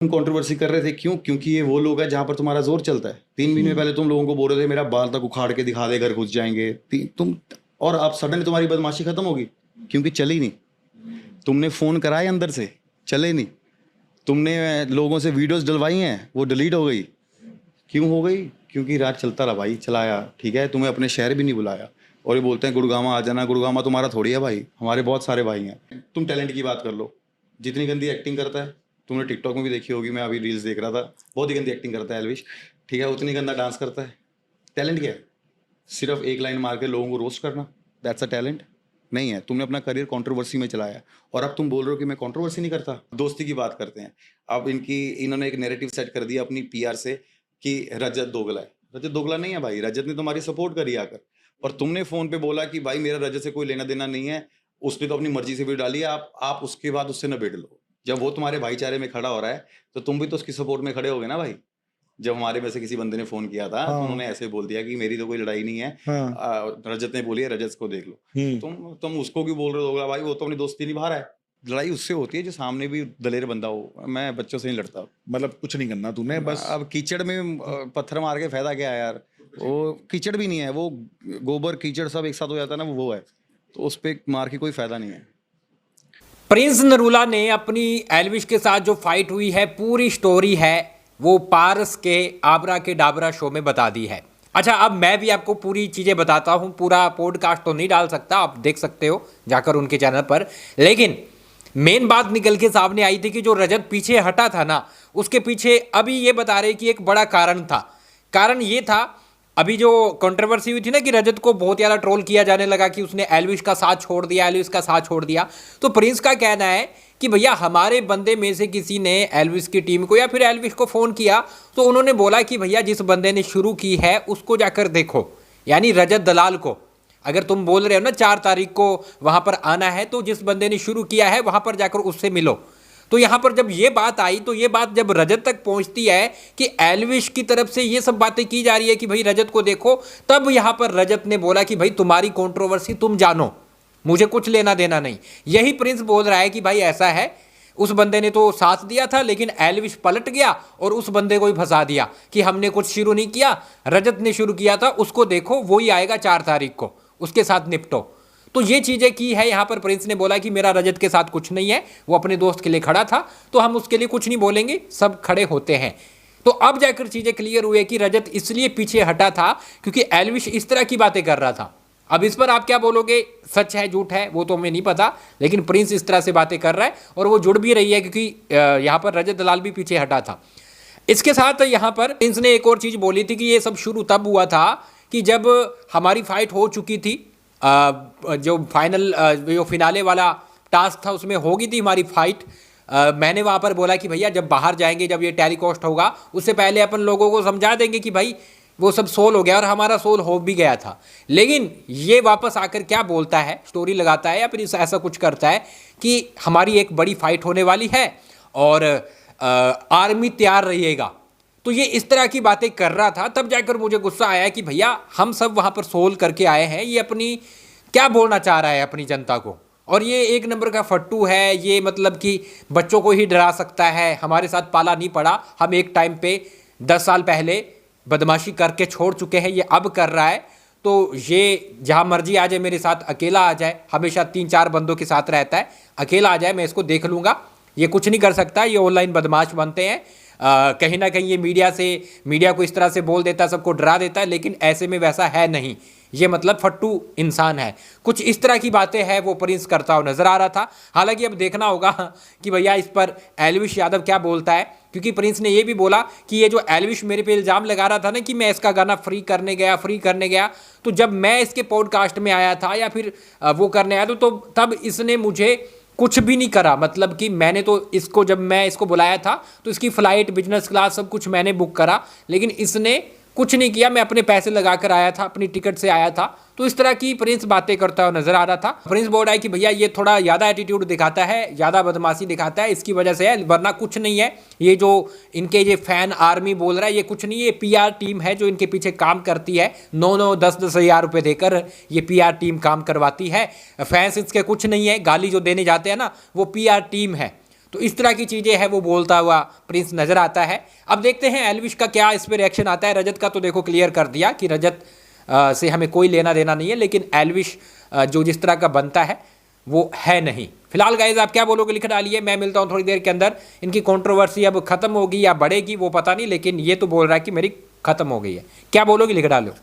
तुम कंट्रोवर्सी कर रहे थे क्यों? क्योंकि ये वो लोग हैं जहां पर तुम्हारा जोर चलता है। 3 महीने पहले तुम लोगों को बोल रहे थे मेरा बाल तक उखाड़ के दिखा दे, घर घुस जाएंगे तुम, और अब सडन तुम्हारी बदमाशी खत्म होगी क्योंकि चली नहीं। तुमने फोन कराए अंदर से, चले नहीं। तुमने लोगों से वीडियोस डलवाई हैं, वो डिलीट हो गई। क्यों हो गई? क्योंकि राज चलता रहा भाई, चलाया। ठीक है, तुम्हें अपने शहर भी नहीं बुलाया और ये बोलते हैं गुड़गामा आ जाना। गुड़गामा तुम्हारा थोड़ी है भाई, हमारे बहुत सारे भाई हैं। तुम टैलेंट की बात कर लो, जितनी गंदी एक्टिंग करता है, तुमने टिकटॉक में भी देखी होगी, मैं अभी रील्स देख रहा था, बहुत ही गंदी एक्टिंग करता है एल्विश। ठीक है, उतनी गंदा डांस करता है। टैलेंट क्या है? सिर्फ एक लाइन मार के लोगों को रोस्ट करना, दैट्स अ टैलेंट? नहीं है। तुमने अपना करियर कंट्रोवर्सी में चलाया और अब तुम बोल रहे हो कि मैं कंट्रोवर्सी नहीं करता। दोस्ती की बात करते हैं। अब इन्होंने एक नैरेटिव सेट कर दिया अपनी पीआर से कि रजत दोगला है। रजत दोगला नहीं है भाई, रजत ने तुम्हारी सपोर्ट करी आकर, और तुमने फोन पे बोला कि भाई मेरा रजत से कोई लेना देना नहीं है, उसने तो अपनी मर्जी से वीडियो डाली है, आप उसके बाद उससे न भिड़ लो। जब वो तुम्हारे भाईचारे में खड़ा हो रहा है तो तुम भी तो उसकी सपोर्ट में खड़े होगे ना भाई। जब हमारे में से किसी बंदे ने फोन किया था तो उन्होंने ऐसे बोल दिया कि मेरी तो कोई लड़ाई नहीं है, रजत ने बोली है, रजत को देख लो। तुम उसको क्यों बोल रहे हो? भाई वो तो अपनी दोस्ती निभा रहा है। लड़ाई उससे होती है जो सामने भी दलेर बंदा हो। मैं बच्चों से नहीं लड़ता। मतलब कुछ नहीं करना तूने, बस अब कीचड़ में पत्थर मार के फायदा क्या है यार? वो कीचड़ भी नहीं है, वो गोबर कीचड़ सब एक साथ हो जाता है ना, वो है। तो उस पर मार के कोई फायदा नहीं है। प्रिंस नरूला ने अपनी एल्विश के साथ जो फाइट हुई है, पूरी स्टोरी है वो पारस के आबरा के डाबरा शो में बता दी है। अच्छा, अब मैं भी आपको पूरी चीज़ें बताता हूँ। पूरा पॉडकास्ट तो नहीं डाल सकता, आप देख सकते हो जाकर उनके चैनल पर, लेकिन मेन बात निकल के सामने आई थी कि जो रजत पीछे हटा था ना, उसके पीछे अभी ये बता रहे कि एक बड़ा कारण था। कारण ये था, अभी जो कंट्रोवर्सी हुई थी ना कि रजत को बहुत ज़्यादा ट्रोल किया जाने लगा कि उसने एल्विश का साथ छोड़ दिया, एल्विश का साथ छोड़ दिया। तो प्रिंस का कहना है कि भैया हमारे बंदे में से किसी ने एल्विश की टीम को या फिर एल्विश को फ़ोन किया तो उन्होंने बोला कि भैया जिस बंदे ने शुरू की है उसको जाकर देखो, यानी रजत दलाल को। अगर तुम बोल रहे हो ना 4 तारीख को वहाँ पर आना है, तो जिस बंदे ने शुरू किया है वहाँ पर जाकर उससे मिलो। तो यहाँ पर जब ये बात आई, तो ये बात जब रजत तक पहुँचती है कि एल्विश की तरफ से ये सब बातें की जा रही है कि भाई रजत को देखो, तब यहाँ पर रजत ने बोला कि भाई तुम्हारी कंट्रोवर्सी तुम जानो, मुझे कुछ लेना देना नहीं। यही प्रिंस बोल रहा है कि भाई ऐसा है, उस बंदे ने तो साथ दिया था लेकिन एल्विश पलट गया और उस बंदे को ही फंसा दिया कि हमने कुछ शुरू नहीं किया, रजत ने शुरू किया था, उसको देखो, वो ही आएगा 4 तारीख को, उसके साथ निपटो। तो ये चीज़ें की है यहाँ पर। प्रिंस ने बोला कि मेरा रजत के साथ कुछ नहीं है, वो अपने दोस्त के लिए खड़ा था, तो हम उसके लिए कुछ नहीं बोलेंगे, सब खड़े होते हैं। तो अब जाकर चीज़ें क्लियर हुई कि रजत इसलिए पीछे हटा था क्योंकि एल्विश इस तरह की बातें कर रहा था। अब इस पर आप क्या बोलोगे, सच है झूठ है वो तो हमें नहीं पता, लेकिन प्रिंस इस तरह से बातें कर रहा है और वो जुड़ भी रही है क्योंकि यहाँ पर रजत दलाल भी पीछे हटा था। इसके साथ यहाँ पर प्रिंस ने एक और चीज़ बोली थी कि ये सब शुरू तब हुआ था कि जब हमारी फाइट हो चुकी थी, जो फाइनल जो फिनाले वाला टास्क था उसमें हो गई थी हमारी फाइट। मैंने वहाँ पर बोला कि भैया जब बाहर जाएंगे, जब ये टेलीकास्ट होगा उससे पहले अपन लोगों को समझा देंगे कि भाई वो सब सोल हो गया, और हमारा सोल हो भी गया था। लेकिन ये वापस आकर क्या बोलता है, स्टोरी लगाता है या फिर ऐसा कुछ करता है कि हमारी एक बड़ी फाइट होने वाली है और आर्मी तैयार रहिएगा। तो ये इस तरह की बातें कर रहा था। तब जाकर मुझे गुस्सा आया कि भैया हम सब वहाँ पर सोल करके आए हैं, ये अपनी क्या बोलना चाह रहा है अपनी जनता को, और ये एक नंबर का फट्टू है। ये मतलब कि बच्चों को ही डरा सकता है, हमारे साथ पाला नहीं पड़ा, हम एक टाइम पे 10 साल पहले बदमाशी करके छोड़ चुके हैं, ये अब कर रहा है। तो ये जहाँ मर्जी आ जाए मेरे साथ, अकेला आ जाए, हमेशा 3-4 बंदों के साथ रहता है, अकेला आ जाए मैं इसको देख लूँगा, ये कुछ नहीं कर सकता, ये ऑनलाइन बदमाश बनते हैं। कहीं ना कहीं ये मीडिया को इस तरह से बोल देता है, सबको डरा देता है, लेकिन ऐसे में वैसा है नहीं, ये मतलब फट्टू इंसान है। कुछ इस तरह की बातें हैं वो प्रिंस करता हुआ नजर आ रहा था। हालांकि अब देखना होगा कि भैया इस पर एल्विश यादव क्या बोलता है, क्योंकि प्रिंस ने ये भी बोला कि ये जो एल्विश मेरे पे इल्ज़ाम लगा रहा था ना कि मैं इसका गाना फ्री करने गया, तो जब मैं इसके पॉडकास्ट में आया था या फिर वो करने आया तो तब इसने मुझे कुछ भी नहीं करा। मतलब कि मैंने तो इसको, जब मैं इसको बुलाया था तो इसकी फ़्लाइट, बिजनेस क्लास सब कुछ मैंने बुक करा, लेकिन इसने कुछ नहीं किया। मैं अपने पैसे लगा कर आया था, अपनी टिकट से आया था। तो इस तरह की प्रिंस बातें करता हुआ नजर आ रहा था। प्रिंस बोल रहा है कि भैया ये थोड़ा ज़्यादा एटीट्यूड दिखाता है, ज़्यादा बदमाशी दिखाता है, इसकी वजह से है, वरना कुछ नहीं है। ये जो इनके ये फैन आर्मी बोल रहा है ये कुछ नहीं, ये पीआर टीम है जो इनके पीछे काम करती है। 9-9, 10-10 हज़ार रुपये देकर ये पीआर टीम काम करवाती है। फैंस इसके कुछ नहीं है, गाली जो देने जाते हैं ना वो पीआर टीम है। तो इस तरह की चीज़ें है वो बोलता हुआ प्रिंस नज़र आता है। अब देखते हैं एल्विश का क्या इस पर रिएक्शन आता है। रजत का तो देखो क्लियर कर दिया कि रजत से हमें कोई लेना देना नहीं है, लेकिन एल्विश जो जिस तरह का बनता है वो है नहीं। फिलहाल गाइज आप क्या बोलोगे लिख डालिए। मैं मिलता हूँ थोड़ी देर के अंदर। इनकी कंट्रोवर्सी अब खत्म होगी या बढ़ेगी वो पता नहीं, लेकिन ये तो बोल रहा है कि मेरी खत्म हो गई है। क्या बोलोगे लिख डालो।